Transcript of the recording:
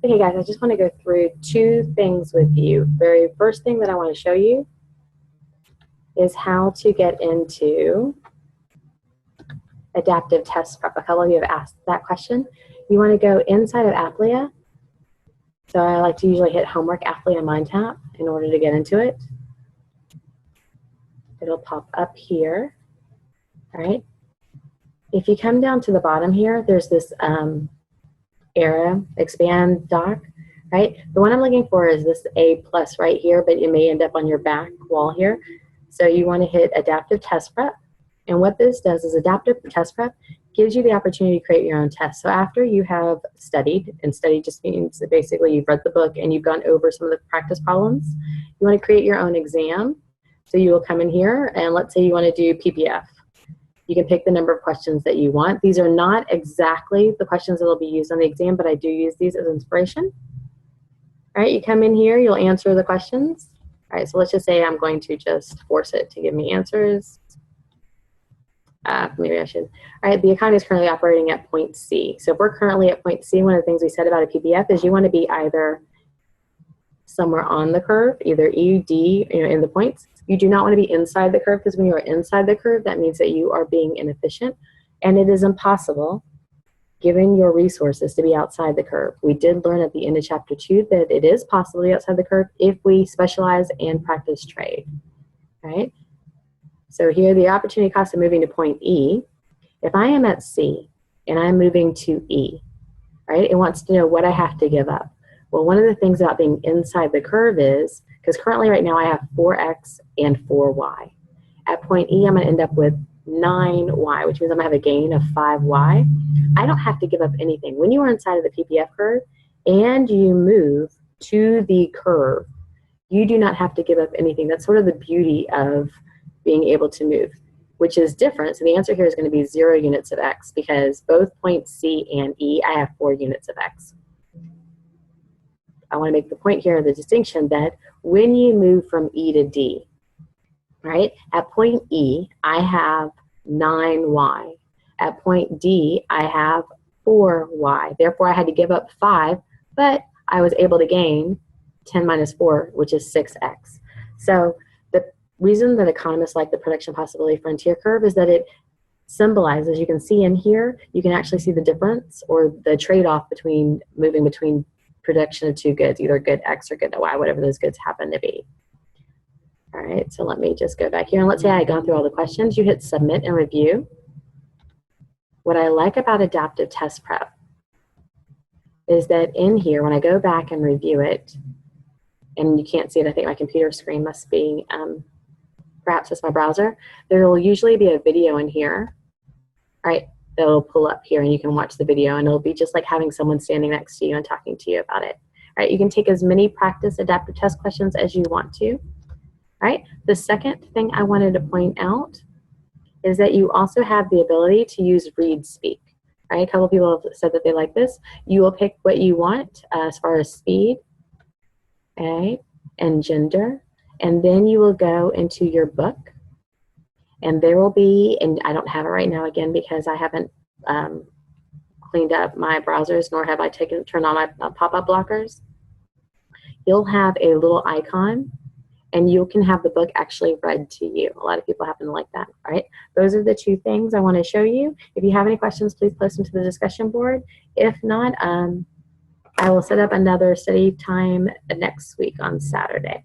Okay guys, I just want to go through two things with you. Very first thing that I want to show you is how to get into adaptive test prep. A couple of you have asked that question. You want to go inside of Applia. So I like to usually hit Homework Applia Mind Tap in order to get into it. It'll pop up here, all right? If you come down to the bottom here, there's this arrow, expand doc, right? The one I'm looking for is this A+ right here, but it may end up on your back wall here. So you want to hit Adaptive Test Prep. And what this does is Adaptive Test Prep gives you the opportunity to create your own test. So after you have studied, and studied just means that basically you've read the book and you've gone over some of the practice problems, you want to create your own exam. So you will come in here and let's say you want to do PPF. You can pick the number of questions that you want. These are not exactly the questions that will be used on the exam, but I do use these as inspiration. All right, you come in here, you'll answer the questions. All right, so let's just say I'm going to just force it to give me answers. Maybe I should. All right, the economy is currently operating at point C. So if we're currently at point C, one of the things we said about a PPF is you want to be either somewhere on the curve, either E, D, in the points. You do not want to be inside the curve, because when you are inside the curve, that means that you are being inefficient, and it is impossible, given your resources, to be outside the curve. We did learn at the end of chapter 2 that it is possible to be outside the curve if we specialize and practice trade, right? So here, the opportunity cost of moving to point E, if I am at C and I'm moving to E, right, it wants to know what I have to give up. Well, one of the things about being inside the curve is, because currently right now I have 4x and 4y. At point E, I'm going to end up with 9y, which means I'm going to have a gain of 5y. I don't have to give up anything. When you are inside of the PPF curve and you move to the curve, you do not have to give up anything. That's sort of the beauty of being able to move, which is different. So the answer here is going to be 0 units of x, because both points C and E, I have 4 units of x. I want to make the point here, the distinction, that when you move from E to D, right, at point E, I have 9y. At point D, I have 4y. Therefore, I had to give up 5, but I was able to gain 10 minus 4, which is 6x. So the reason that economists like the prediction possibility frontier curve is that it symbolizes, you can see in here, you can actually see the difference or the trade-off between moving between prediction of two goods, either good X or good Y, whatever those goods happen to be. All right, so let me just go back here, and let's say I had gone through all the questions. You hit submit and review. What I like about adaptive test prep is that in here, when I go back and review it, and you can't see it, I think my computer screen must be, perhaps it's my browser, there will usually be a video in here, right? That'll pull up here and you can watch the video, and it'll be just like having someone standing next to you and talking to you about it. All right, you can take as many practice adaptive test questions as you want to. All right, the second thing I wanted to point out is that you also have the ability to use read speak. All right, a couple of people have said that they like this. You will pick what you want as far as speed, okay, and gender, and then you will go into your book. And there will be, and I don't have it right now again because I haven't cleaned up my browsers, nor have I turned on my pop-up blockers. You'll have a little icon, and you can have the book actually read to you. A lot of people happen to like that, right? Those are the two things I want to show you. If you have any questions, please post them to the discussion board. If not, I will set up another study time next week on Saturday.